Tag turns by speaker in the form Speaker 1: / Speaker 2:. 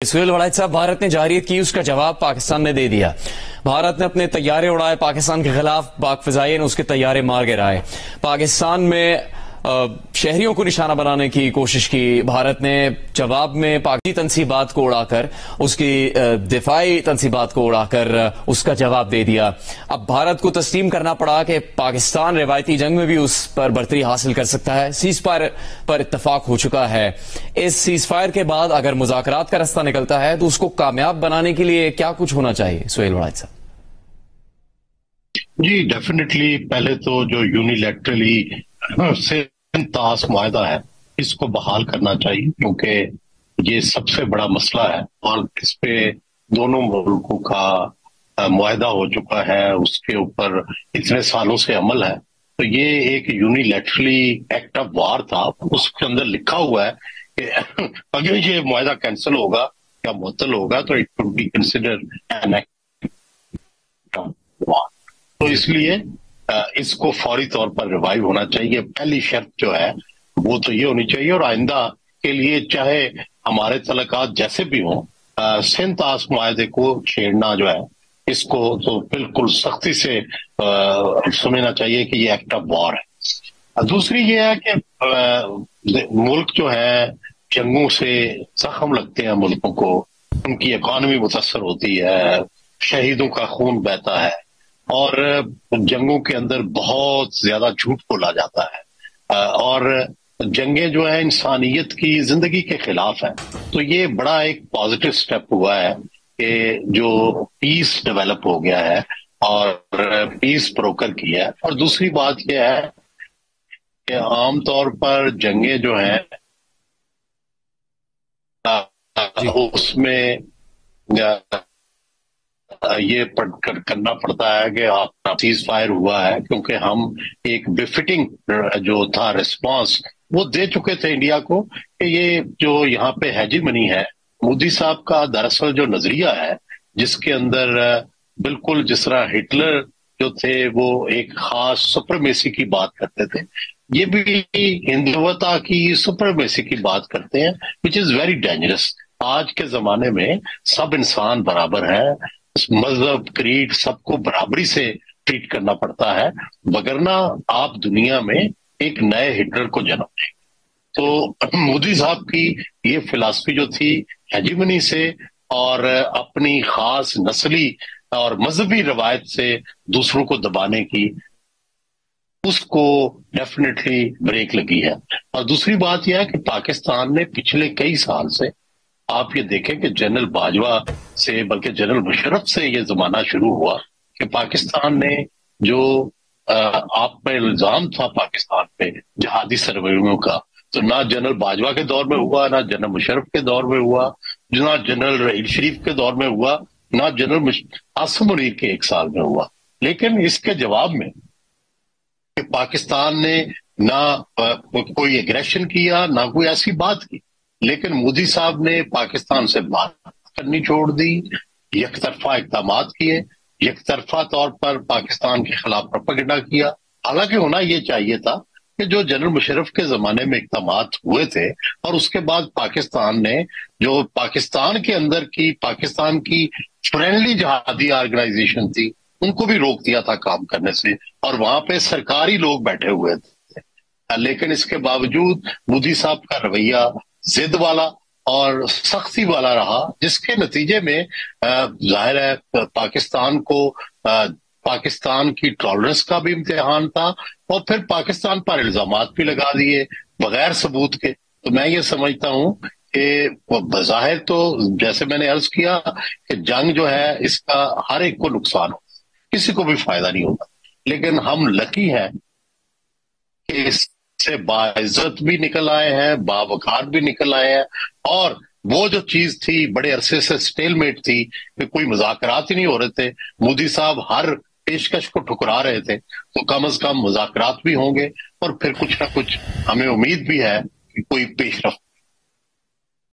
Speaker 1: سہیل وڑائچ صاحب، بھارت نے جارحیت کی، اس کا جواب پاکستان نے دے دیا۔ بھارت نے اپنے طیارے اڑائے پاکستان کے خلاف، پاک فضائیہ نے اس کے طیارے مار گرائے۔ پاکستان میں شہریوں کو نشانہ بنانے کی کوشش کی۔ بھارت نے جواب میں پاکی تنصیبات کو اڑا کر، اس کی دفاعی تنصیبات کو اڑا کر اس کا جواب دے دیا۔ اب بھارت کو تسلیم کرنا پڑا کہ پاکستان روایتی جنگ میں بھی اس پر برتری حاصل کر سکتا ہے۔ سیز فائر پر اتفاق ہو چکا ہے۔ اس سیز فائر کے بعد اگر مذاکرات کا رستہ نکلتا ہے تو اس کو کامیاب بنانے کے لیے کیا کچھ ہونا چاہیے؟ سہیل وڑائچ صاحب
Speaker 2: جی ڈیفینیٹلی پہلے تو جو یونیلیٹرلی طاس معاہدہ ہے اس کو بحال کرنا چاہیے، کیونکہ یہ سب سے بڑا مسئلہ ہے اور اس پہ دونوں ملکوں کا معاہدہ ہو چکا ہے، اس کے اوپر اتنے سالوں سے عمل ہے۔ تو یہ ایک یونیلیٹرلی ایکٹ آف وار تھا، اس کے اندر لکھا ہوا ہے کہ اگر یہ معاہدہ کینسل ہوگا یا معطل ہوگا تو it would be considered an act of war. تو اس لیے اس کو فوری طور پر ریوائیو ہونا چاہیے۔ پہلی شرط جو ہے وہ تو یہ ہونی چاہیے، اور آئندہ کے لیے چاہے ہمارے تعلقات جیسے بھی ہوں، سندھ طاس معاہدے کو چھیڑنا جو ہے اس کو تو بالکل سختی سے سمجھنا چاہیے کہ یہ ایکٹ آف وار ہے۔ دوسری یہ ہے کہ ملک جو ہے جنگوں سے زخم لگتے ہیں ملکوں کو، ان کی اکانومی متاثر ہوتی ہے، شہیدوں کا خون بہتا ہے، اور جنگوں کے اندر بہت زیادہ جھوٹ بولا جاتا ہے، اور جنگیں جو ہیں انسانیت کی زندگی کے خلاف ہیں۔ تو یہ بڑا ایک پازیٹو سٹیپ ہوا ہے کہ جو پیس ڈیولپ ہو گیا ہے اور پیس بروکر کی ہے۔ اور دوسری بات یہ ہے کہ عام طور پر جنگیں جو ہیں اس میں یہ کرنا پڑتا ہے کہ آپ سیز فائر ہوا ہے، کیونکہ ہم ایک بفٹنگ جو تھا ریسپانس وہ دے چکے تھے انڈیا کو کہ یہ جو یہاں پہ ہیجیمنی ہے، مودی صاحب کا دراصل جو نظریہ ہے جس کے اندر بالکل جس طرح ہٹلر جو تھے وہ ایک خاص سپرمیسی کی بات کرتے تھے، یہ بھی ہندوتا کی سپرمیسی کی بات کرتے ہیں، وچ از ویری ڈینجرس۔ آج کے زمانے میں سب انسان برابر ہیں، مذہب کریڈ سب کو برابری سے ٹریٹ کرنا پڑتا ہے، وگرنہ آپ دنیا میں ایک نئے ہٹلر کو جنم دیں۔ تو مودی صاحب کی یہ فلسفی جو تھی ہیجیمنی سے اور اپنی خاص نسلی اور مذہبی روایت سے دوسروں کو دبانے کی، اس کو ڈیفینیٹلی بریک لگی ہے۔ اور دوسری بات یہ ہے کہ پاکستان نے پچھلے کئی سال سے، آپ یہ دیکھیں کہ جنرل باجوہ سے بلکہ جنرل مشرف سے یہ زمانہ شروع ہوا کہ پاکستان نے جو آپ پہ الزام تھا پاکستان پہ جہادی سرگرمیوں کا، تو نہ جنرل باجوہ کے دور میں ہوا، نہ جنرل مشرف کے دور میں ہوا، نہ جنرل رحیل شریف کے دور میں ہوا، نہ جنرل عاصم منیر کے ایک سال میں ہوا۔ لیکن اس کے جواب میں کہ پاکستان نے نہ کوئی ایگریشن کیا، نہ کوئی ایسی بات کی، لیکن مودی صاحب نے پاکستان سے بات کرنی چھوڑ دی، یک طرفہ اقدامات کیے، یک طرفہ طور پر پاکستان کے خلاف پروپیگنڈا کیا۔ حالانکہ ہونا یہ چاہیے تھا کہ جو جنرل مشرف کے زمانے میں اقدامات ہوئے تھے اور اس کے بعد پاکستان نے جو پاکستان کے اندر کی پاکستان کی فرینڈلی جہادی آرگنائزیشن تھی ان کو بھی روک دیا تھا کام کرنے سے، اور وہاں پہ سرکاری لوگ بیٹھے ہوئے تھے۔ لیکن اس کے باوجود مودی صاحب کا رویہ ضد والا اور سختی والا رہا، جس کے نتیجے میں ظاہر ہے پاکستان کو پاکستان کی ٹالرنس کا بھی امتحان تھا، اور پھر پاکستان پر الزامات بھی لگا دیے بغیر ثبوت کے۔ تو میں یہ سمجھتا ہوں کہ بظاہر تو جیسے میں نے عرض کیا کہ جنگ جو ہے اس کا ہر ایک کو نقصان ہو، کسی کو بھی فائدہ نہیں ہوتا، لیکن ہم لکی ہیں کہ اس سے باعزت بھی نکل آئے ہیں، باوقار بھی نکل آئے ہیں، اور وہ جو چیز تھی بڑے عرصے سے سٹیل میٹ تھی کہ کوئی مذاکرات ہی نہیں ہو رہے تھے، مودی صاحب ہر پیشکش کو ٹھکرا رہے تھے، تو کم از کم مذاکرات بھی ہوں گے، اور پھر کچھ نہ کچھ ہمیں امید بھی ہے کہ کوئی پیش رفت